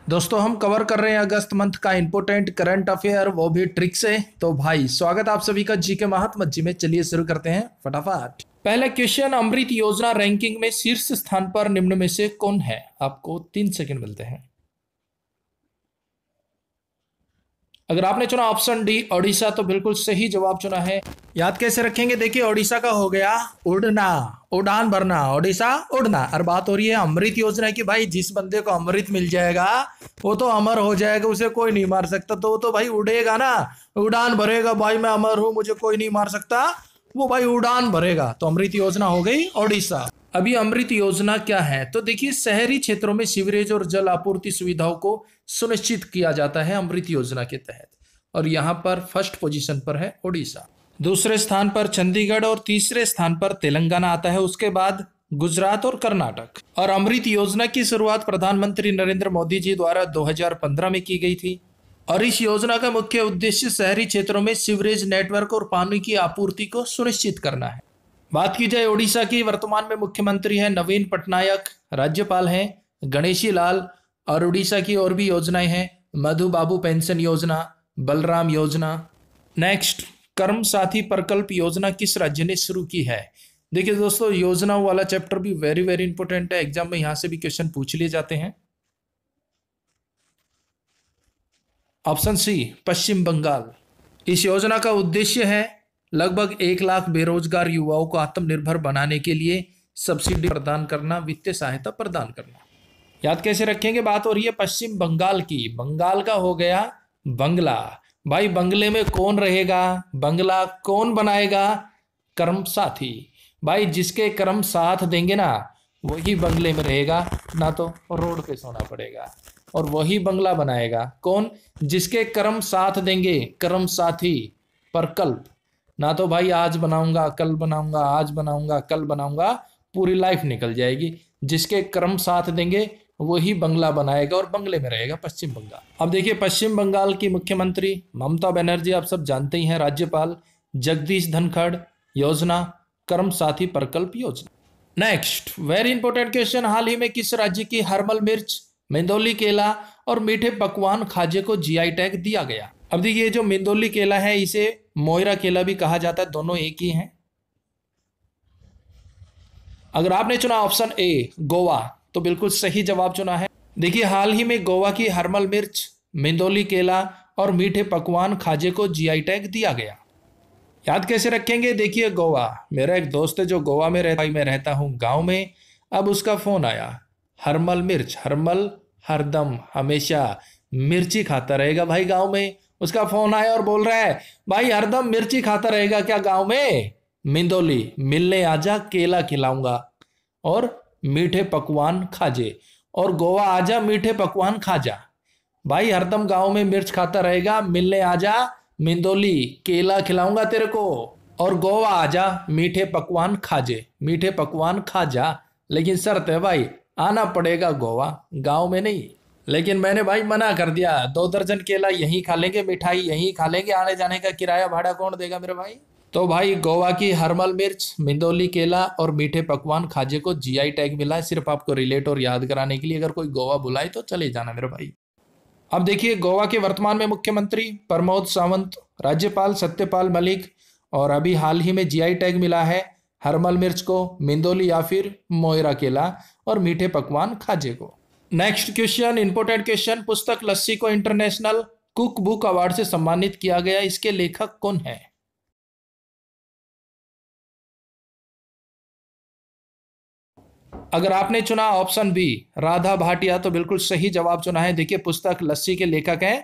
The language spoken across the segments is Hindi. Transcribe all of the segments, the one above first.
दोस्तों हम कवर कर रहे हैं अगस्त मंथ का इंपोर्टेंट करंट अफेयर, वो भी ट्रिक से। तो भाई स्वागत आप सभी का जी के महात्मा जी में। चलिए शुरू करते हैं फटाफट। पहला क्वेश्चन, अमृत योजना रैंकिंग में शीर्ष स्थान पर निम्न में से कौन है? आपको 3 सेकंड मिलते हैं। अगर आपने चुना ऑप्शन डी ओडिशा तो बिल्कुल सही जवाब चुना है। याद कैसे रखेंगे? देखिए ओडिशा का हो गया उड़ना, उड़ान भरना, ओडिशा उड़ना। और बात हो रही है अमृत योजना की। भाई जिस बंदे को अमृत मिल जाएगा वो तो अमर हो जाएगा, उसे कोई नहीं मार सकता। तो वो तो भाई उड़ेगा ना, उड़ान भरेगा। भाई मैं अमर हूं, मुझे कोई नहीं मार सकता, वो भाई उड़ान भरेगा। तो अमृत योजना हो गई ओडिशा। अभी अमृत योजना क्या है? तो देखिए शहरी क्षेत्रों में सीवरेज और जल आपूर्ति सुविधाओं को सुनिश्चित किया जाता है अमृत योजना के तहत। और यहां पर फर्स्ट पोजीशन पर है ओडिशा, दूसरे स्थान पर चंडीगढ़ और तीसरे स्थान पर तेलंगाना आता है। उसके बाद गुजरात और कर्नाटक। और अमृत योजना की शुरुआत प्रधानमंत्री नरेंद्र मोदी जी द्वारा 2015 में की गई थी। और इस योजना का मुख्य उद्देश्य शहरी क्षेत्रों में सीवरेज नेटवर्क और पानी की आपूर्ति को सुनिश्चित करना है। बात की जाए ओडिशा की, वर्तमान में मुख्यमंत्री हैं नवीन पटनायक, राज्यपाल हैं गणेशी लाल। और उड़ीसा की और भी योजनाएं हैं, मधु बाबू पेंशन योजना, बलराम योजना। नेक्स्ट, कर्म साथी प्रकल्प योजना किस राज्य ने शुरू की है? देखिए दोस्तों योजनाओं वाला चैप्टर भी वेरी वेरी इंपॉर्टेंट है, एग्जाम में यहां से भी क्वेश्चन पूछ लिए जाते हैं। ऑप्शन सी पश्चिम बंगाल। इस योजना का उद्देश्य है लगभग 1 लाख बेरोजगार युवाओं को आत्मनिर्भर बनाने के लिए सब्सिडी प्रदान करना, वित्तीय सहायता प्रदान करना। याद कैसे रखेंगे? बात हो रही है पश्चिम बंगाल की। बंगाल का हो गया बंगला। भाई बंगले में कौन रहेगा? बंगला कौन बनाएगा? कर्म साथी। भाई जिसके कर्म साथ देंगे ना वही बंगले में रहेगा, ना तो रोड पे सोना पड़ेगा। और वही बंगला बनाएगा कौन? जिसके कर्म साथ देंगे, कर्म साथी प्रकल्प। ना तो भाई आज बनाऊंगा कल बनाऊंगा, आज बनाऊंगा कल बनाऊंगा, पूरी लाइफ निकल जाएगी। जिसके कर्म साथ देंगे वही बंगला बनाएगा और बंगले में रहेगा पश्चिम बंगाल। अब देखिए पश्चिम बंगाल की मुख्यमंत्री ममता बनर्जी आप सब जानते ही हैं, राज्यपाल जगदीश धनखड़। योजना कर्म साथी प्रकल्प योजना। नेक्स्ट वेरी इंपॉर्टेंट क्वेश्चन, हाल ही में किस राज्य की हरमल मिर्च, मेंदोली केला और मीठे पकवान खाजे को जीआई टैग दिया गया? अब देखिए जो मेंदोली केला है इसे मोयरा केला भी कहा जाता है, दोनों एक ही हैं। अगर आपने चुना ऑप्शन ए गोवा तो बिल्कुल सही जवाब चुना है। देखिए हाल ही में गोवा की हरमल मिर्च, मेंदोली केला और मीठे पकवान खाजे को जीआई टैग दिया गया। याद कैसे रखेंगे? देखिए गोवा, मेरा एक दोस्त है जो गोवा में रहता है, मैं रहता हूँ गांव में। अब उसका फोन आया, हरमल मिर्च, हरमल हरदम हमेशा मिर्ची खाता रहेगा भाई गांव में। उसका फोन आया और बोल रहा है भाई हरदम मिर्ची खाता रहेगा क्या गांव में? मिंदोली मिलने आजा, केला खिलाऊंगा और मीठे पकवान खाजे। और गोवा आजा, मीठे पकवान खाजा। भाई हरदम गांव में मिर्च खाता रहेगा, मिलने आजा मिंदोली, केला खिलाऊंगा तेरे को। और गोवा आजा, मीठे पकवान खाजे, मीठे पकवान खाजा। लेकिन शर्त है भाई आना पड़ेगा गोवा, गांव में नहीं। लेकिन मैंने भाई मना कर दिया, 2 दर्जन केला यहीं खा लेंगे, मिठाई यहीं खा लेंगे, आने जाने का किराया भाड़ा कौन देगा मेरे भाई? तो भाई गोवा की हरमल मिर्च, मिंदोली केला और मीठे पकवान खाजे को जीआई टैग मिला है, सिर्फ आपको रिलेट और याद कराने के लिए। अगर कोई गोवा बुलाए तो चले जाना मेरे भाई। अब देखिए गोवा के वर्तमान में मुख्यमंत्री प्रमोद सावंत, राज्यपाल सत्यपाल मलिक। और अभी हाल ही में जीआई टैग मिला है हरमल मिर्च को, मिंदोली या फिर मोयरा केला और मीठे पकवान खाजे को। नेक्स्ट क्वेश्चन, इंपोर्टेंट क्वेश्चन, पुस्तक लस्सी को इंटरनेशनल कुक बुक अवार्ड से सम्मानित किया गया, इसके लेखक कौन है? अगर आपने चुना ऑप्शन बी राधा भाटिया तो बिल्कुल सही जवाब चुना है। देखिए पुस्तक लस्सी के लेखक हैं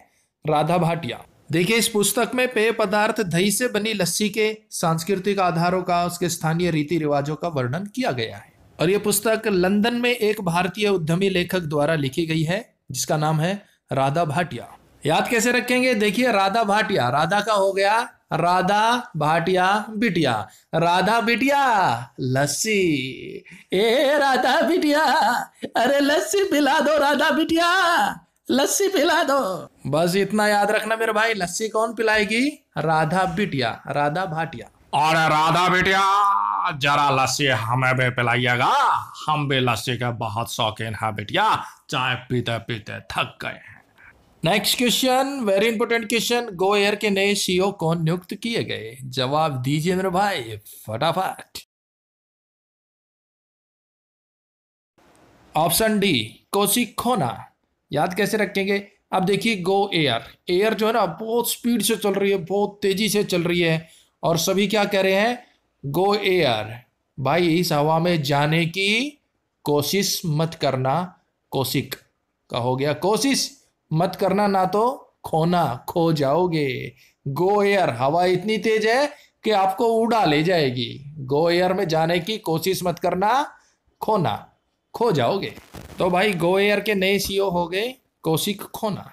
राधा भाटिया। देखिए इस पुस्तक में पेय पदार्थ दही से बनी लस्सी के सांस्कृतिक आधारों का, उसके स्थानीय रीति रिवाजों का वर्णन किया गया है। और यह पुस्तक लंदन में एक भारतीय उद्यमी लेखक द्वारा लिखी गई है जिसका नाम है राधा भाटिया। याद कैसे रखेंगे? देखिए राधा भाटिया, राधा का हो गया राधा भाटिया बिटिया, राधा बिटिया लस्सी, ए राधा बिटिया अरे लस्सी पिला दो, राधा बिटिया लस्सी पिला दो। बस इतना याद रखना मेरे भाई, लस्सी कौन पिलाएगी? राधा बिटिया, राधा भाटिया। और राधा बेटिया, जरा लस्सी हमें भी पिलाइएगा, हम भी लस्सी के बहुत शौकीन हैं बेटिया, चाय पीते पीते थक गए हैं। Next question, very important question, Go Air के नए सीईओ कौन नियुक्त किए गए? जवाब दीजिए मेरे भाई फटाफट। ऑप्शन डी, कौशिक खोना। याद कैसे रखेंगे? अब देखिए, गो एयर, एयर जो है ना बहुत स्पीड से चल रही है, बहुत तेजी से चल रही है, और सभी क्या कह रहे हैं? गो एयर, भाई इस हवा में जाने की कोशिश मत करना। कौशिक का हो गया, कोशिश मत करना, ना तो खोना, खो जाओगे। गो एयर, हवा इतनी तेज है कि आपको उड़ा ले जाएगी। गो एयर में जाने की कोशिश मत करना, खोना, खो जाओगे। तो भाई गो एयर के नए सीईओ हो गए कौशिक खोना।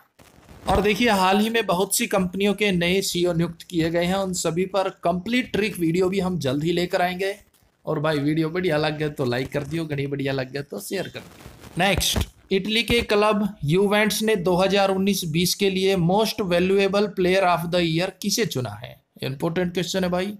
और देखिए, हाल ही में बहुत सी कंपनियों के नए सीईओ नियुक्त किए गए हैं, उन सभी पर कंप्लीट ट्रिक वीडियो भी हम जल्द ही लेकर आएंगे। और भाई वीडियो बढ़िया लग गया तो लाइक कर दियो, घनी बढ़िया लग गया तो शेयर कर दियो। नेक्स्ट, इटली के क्लब यूवेंट्स ने 2019-20 के लिए most valuable player of the year किसे चुना है? इंपॉर्टेंट क्वेश्चन है भाई।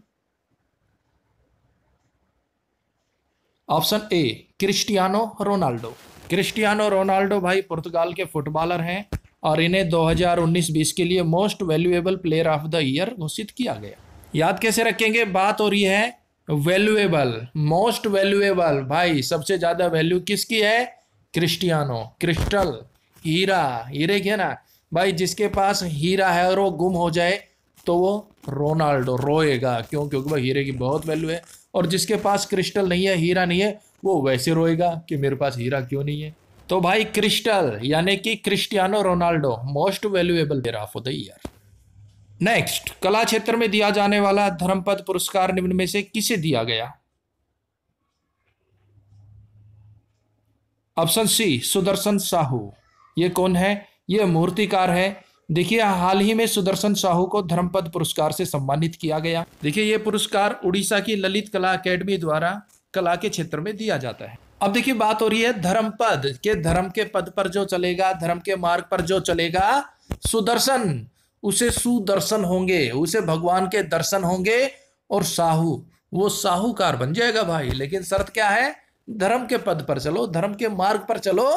Option A, Cristiano Ronaldo. Cristiano Ronaldo भाई पुर्तगाल के फुटबॉलर हैं, और इन्हें 2019-20 के लिए most valuable player of the year घोषित किया गया। याद कैसे रखेंगे? बात हो रही है वैल्यूएबल, मोस्ट वैल्यूएबल, भाई सबसे ज्यादा वैल्यू किसकी है? क्रिस्टियानो, क्रिस्टल, हीरा, हीरे की है ना भाई, जिसके पास हीरा है और वो गुम हो जाए तो वो रोनाल्डो रोएगा, क्यों? क्योंकि भाई हीरे की बहुत वैल्यू है। और जिसके पास क्रिस्टल नहीं है, हीरा नहीं है, वो वैसे रोएगा कि मेरे पास हीरा क्यों नहीं है। तो भाई क्रिस्टल यानी कि Cristiano Ronaldo most valuable player of the year. Next, कला क्षेत्र में दिया जाने वाला धर्मपद पुरस्कार निम्न में से किसे दिया गया? Option C, Sudarshan Sahu. ये कौन है? ये मूर्तिकार है। देखिए, हाल ही में सुदर्शन साहू को धर्मपद पुरस्कार से सम्मानित किया गया। देखिए, ये पुरस्कार उड़ीसा की ललित कला अकेडमी द्वारा कला के क्षेत्र में दिया जाता है। अब देखिए, बात हो रही है धर्मपद के, धर्म के पद पर जो चलेगा, धर्म के मार्ग पर जो चलेगा, सुदर्शन, उसे सुदर्शन होंगे, उसे भगवान के दर्शन होंगे। और साहू, वो साहूकार बन जाएगा भाई। लेकिन शर्त क्या है? धर्म के पद पर चलो, धर्म के मार्ग पर चलो,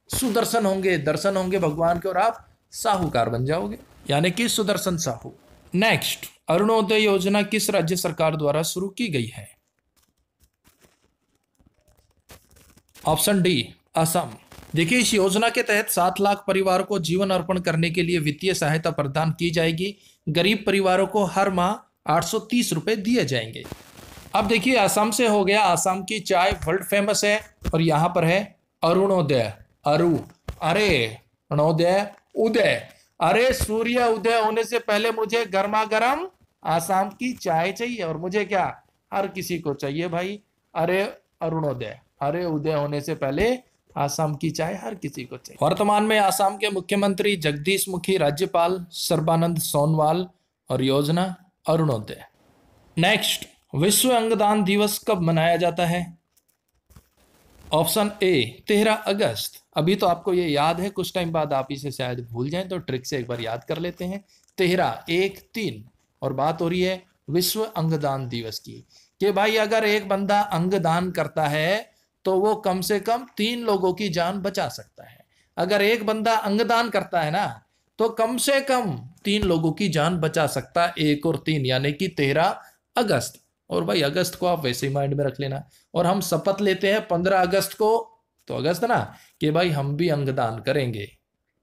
सुदर्शन होंगे, दर्शन होंगे भगवान के, और आप साहूकार बन जाओगे, यानी कि सुदर्शन साहू। नेक्स्ट, अरुणोदय योजना किस राज्य सरकार द्वारा शुरू की गई है? Option D, Assam. देखिए, इस योजना के तहत 7 लाख परिवारों को जीवन अर्पण करने के लिए वित्तीय सहायता प्रदान की जाएगी। गरीब परिवारों को हर माह 830 रुपए दिए जाएंगे। अब देखिए, असम से हो गया, असम की चाय वर्ल्ड फेमस है, और यहां पर है अरुणोदय, अरु, अरे अरुणोदय, उदय, अरे सूर्य उदय होने से पहले मुझे गर्मा गर्म आसाम की चाय चाहिए, और मुझे क्या, हर किसी को चाहिए भाई। अरे अरुणोदय, अरे उदय होने से पहले आसाम की चाय हर किसी को चाहिए। वर्तमान में आसाम के मुख्यमंत्री जगदीश मुखी, राज्यपाल सर्बानंद सोनोवाल, और योजना अरुणोदय। नेक्स्ट, विश्व अंगदान दिवस कब मनाया जाता है? ऑप्शन ए, 13 अगस्त। अभी तो आपको ये याद है, कुछ टाइम बाद आप इसे शायद भूल जाएं, तो ट्रिक से एक बार याद कर लेते हैं। 13, 1, 3, और बात हो रही है विश्व अंगदान दिवस की, कि भाई अगर एक बंदा अंगदान करता है तो वो कम से कम 3 लोगों की जान बचा सकता है। अगर एक बंदा अंगदान करता है ना, तो कम से कम 3 लोगों की जान बचा सकता है, 1 और 3, यानी कि 13 अगस्त। और भाई अगस्त को आप वैसे ही माइंड में रख लेना। और हम शपथ लेते हैं 15 अगस्त को, तो अगस्त ना, कि भाई हम भी अंगदान करेंगे।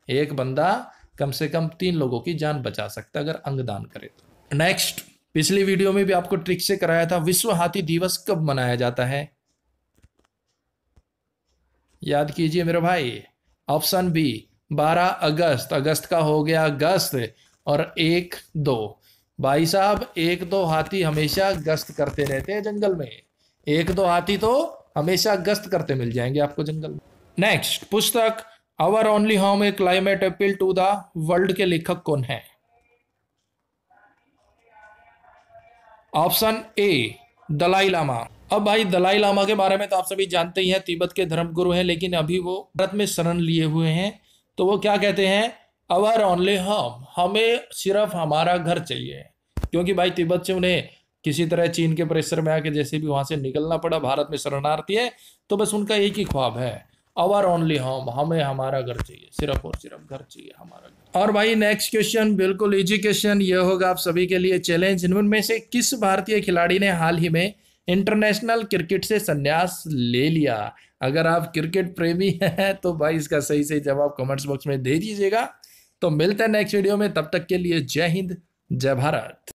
एक बंदा कम से कम 3 लोगों की जान बचा सकता है अगर अंगदान करे तो। नेक्स्ट, पिछली वीडियो में भी आपको ट्रिक से कराया था, विश्व हाथी दिवस कब मनाया जाता है? याद कीजिए मेरे भाई। ऑप्शन बी, 12 अगस्त। अगस्त का हो गया अगस्त, और 1, 2, भाई साहब 1, 2 हाथी हमेशा गश्त करते रहते हैं जंगल में। 1, 2 हाथी तो हमेशा गश्त करते मिल जाएंगे आपको जंगल में। नेक्स्ट, पुस्तक our only home a climate appeal to the world के लेखक कौन है? Option A, Dalai Lama. अब भाई दलाई लामा के बारे में तो आप सभी जानते ही हैं, तिब्बत के धर्मगुरु हैं, लेकिन अभी वो भारत में शरण लिए हुए हैं। तो वो क्या कहते हैं? अवर ओनली होम, हमें सिर्फ हमारा घर चाहिए। क्योंकि भाई तिब्बत से उन्हें किसी तरह चीन के प्रेशर में आके जैसे भी वहां से निकलना पड़ा, भारत में शरणार्थी है, तो बस उनका एक ही ख्वाब है, आवर ओनली होम, हमें हमारा घर चाहिए, सिर्फ और सिर्फ घर चाहिए, हमारा घर। और भाई नेक्स्ट क्वेश्चन बिल्कुल इजी क्वेश्चन, ये होगा आप सभी के लिए चैलेंज। इनमें से किस भारतीय खिलाड़ी ने हाल ही में इंटरनेशनल क्रिकेट से संन्यास ले लिया? अगर आप क्रिकेट प्रेमी हैं तो भाई इसका सही सही जवाब कमेंट्स बॉक्स में दे दीजिएगा। तो मिलते हैं नेक्स्ट वीडियो में, तब तक के लिए जय हिंद, जय भारत।